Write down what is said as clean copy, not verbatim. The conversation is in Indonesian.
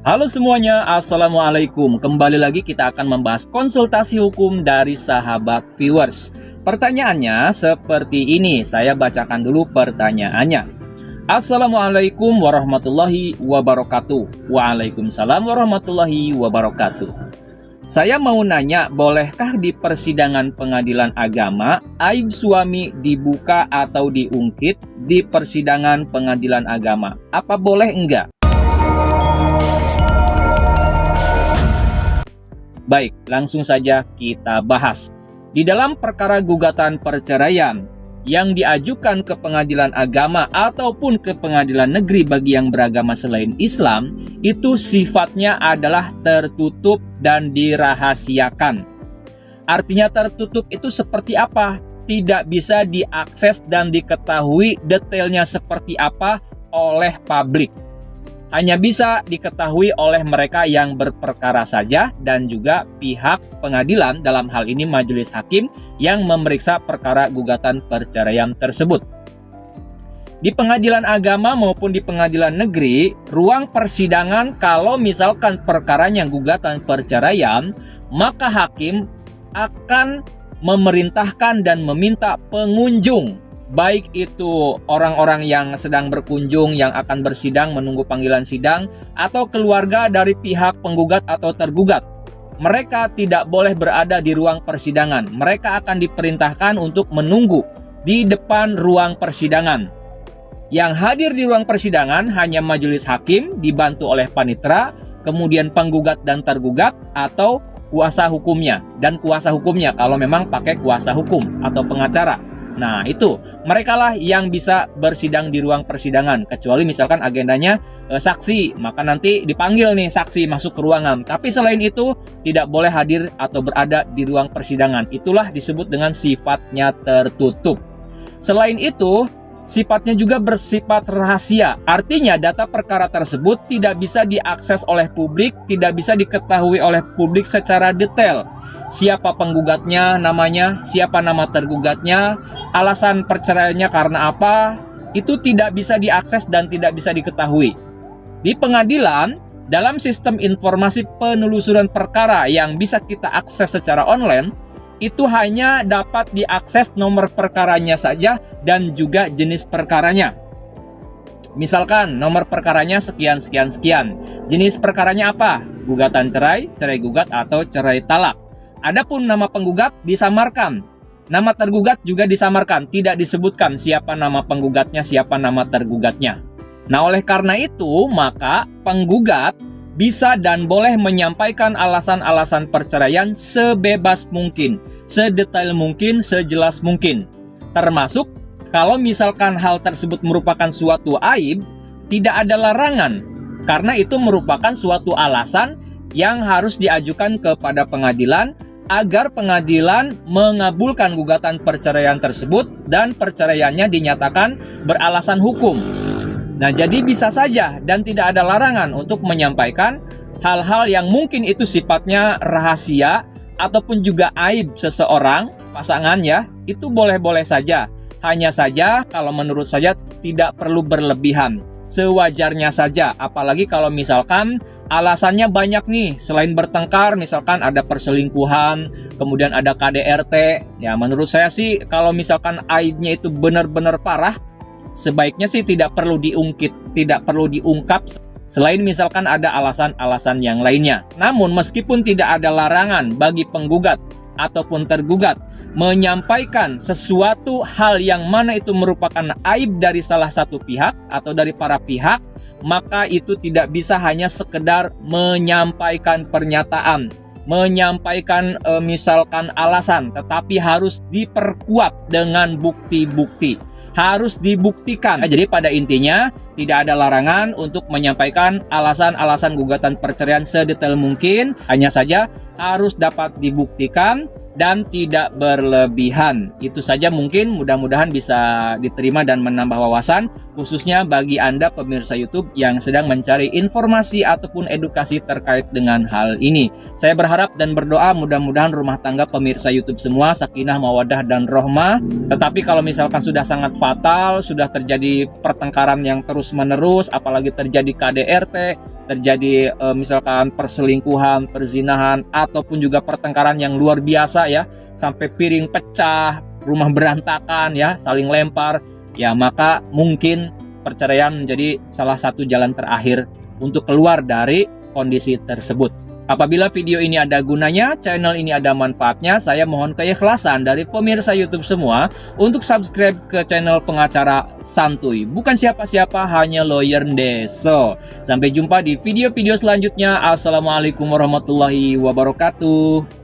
Halo semuanya, Assalamualaikum. Kembali lagi kita akan membahas konsultasi hukum dari sahabat viewers. Pertanyaannya seperti ini, saya bacakan dulu pertanyaannya. Assalamualaikum warahmatullahi wabarakatuh. Waalaikumsalam warahmatullahi wabarakatuh. Saya mau nanya, bolehkah di persidangan pengadilan agama aib suami dibuka atau diungkit di persidangan pengadilan agama? Apa boleh enggak? Baik, langsung saja kita bahas. Di dalam perkara gugatan perceraian yang diajukan ke pengadilan agama ataupun ke pengadilan negeri bagi yang beragama selain Islam, itu sifatnya adalah tertutup dan dirahasiakan. Artinya tertutup itu seperti apa? Tidak bisa diakses dan diketahui detailnya seperti apa oleh publik. Hanya bisa diketahui oleh mereka yang berperkara saja dan juga pihak pengadilan, dalam hal ini majelis hakim yang memeriksa perkara gugatan perceraian tersebut. Di pengadilan agama maupun di pengadilan negeri, ruang persidangan kalau misalkan perkaranya gugatan perceraian, maka hakim akan memerintahkan dan meminta pengunjung, baik itu orang-orang yang sedang berkunjung yang akan bersidang menunggu panggilan sidang atau keluarga dari pihak penggugat atau tergugat. Mereka tidak boleh berada di ruang persidangan. Mereka akan diperintahkan untuk menunggu di depan ruang persidangan. Yang hadir di ruang persidangan hanya majelis hakim dibantu oleh panitera, kemudian penggugat dan tergugat atau kuasa hukumnya. Dan kuasa hukumnya kalau memang pakai kuasa hukum atau pengacara. Nah itu, merekalah yang bisa bersidang di ruang persidangan. Kecuali misalkan agendanya saksi, maka nanti dipanggil nih saksi masuk ke ruangan. Tapi selain itu, tidak boleh hadir atau berada di ruang persidangan. Itulah disebut dengan sifatnya tertutup. Selain itu, sifatnya juga bersifat rahasia. Artinya data perkara tersebut tidak bisa diakses oleh publik, tidak bisa diketahui oleh publik secara detail. Siapa penggugatnya, namanya, siapa nama tergugatnya, alasan perceraiannya karena apa, itu tidak bisa diakses dan tidak bisa diketahui. Di pengadilan, dalam sistem informasi penelusuran perkara yang bisa kita akses secara online, itu hanya dapat diakses nomor perkaranya saja dan juga jenis perkaranya. Misalkan nomor perkaranya sekian. Jenis perkaranya apa? Gugatan cerai, cerai gugat atau cerai talak. Adapun nama penggugat disamarkan, nama tergugat juga disamarkan, tidak disebutkan siapa nama penggugatnya, siapa nama tergugatnya. Nah, oleh karena itu, maka penggugat bisa dan boleh menyampaikan alasan-alasan perceraian sebebas mungkin, sedetail mungkin, sejelas mungkin. Termasuk kalau misalkan hal tersebut merupakan suatu aib, tidak ada larangan, karena itu merupakan suatu alasan yang harus diajukan kepada pengadilan agar pengadilan mengabulkan gugatan perceraian tersebut dan perceraiannya dinyatakan beralasan hukum. Nah, jadi bisa saja dan tidak ada larangan untuk menyampaikan hal-hal yang mungkin itu sifatnya rahasia ataupun juga aib seseorang, pasangan ya, itu boleh-boleh saja. Hanya saja kalau menurut saya tidak perlu berlebihan, sewajarnya saja, apalagi kalau misalkan alasannya banyak nih, selain bertengkar misalkan ada perselingkuhan, kemudian ada KDRT. Ya menurut saya sih kalau misalkan aibnya itu benar-benar parah, sebaiknya sih tidak perlu diungkit, tidak perlu diungkap, selain misalkan ada alasan-alasan yang lainnya. Namun meskipun tidak ada larangan bagi penggugat ataupun tergugat menyampaikan sesuatu hal yang mana itu merupakan aib dari salah satu pihak atau dari para pihak, maka itu tidak bisa hanya sekedar menyampaikan pernyataan, menyampaikan misalkan alasan, tetapi harus diperkuat dengan bukti-bukti, harus dibuktikan. Jadi pada intinya tidak ada larangan untuk menyampaikan alasan-alasan gugatan perceraian sedetail mungkin, hanya saja harus dapat dibuktikan dan tidak berlebihan. Itu saja mungkin, mudah-mudahan bisa diterima dan menambah wawasan, khususnya bagi Anda pemirsa YouTube yang sedang mencari informasi ataupun edukasi terkait dengan hal ini. Saya berharap dan berdoa mudah-mudahan rumah tangga pemirsa YouTube semua sakinah, mawadah, dan rohmah. Tetapi kalau misalkan sudah sangat fatal, sudah terjadi pertengkaran yang terus terus-menerus, apalagi terjadi KDRT, terjadi misalkan perselingkuhan, perzinahan, ataupun juga pertengkaran yang luar biasa ya, sampai piring pecah, rumah berantakan ya, saling lempar, ya maka mungkin perceraian menjadi salah satu jalan terakhir untuk keluar dari kondisi tersebut. Apabila video ini ada gunanya, channel ini ada manfaatnya, saya mohon keikhlasan dari pemirsa YouTube semua untuk subscribe ke channel pengacara santuy. Bukan siapa-siapa, hanya Lawyer Ndeso. Sampai jumpa di video-video selanjutnya. Assalamualaikum warahmatullahi wabarakatuh.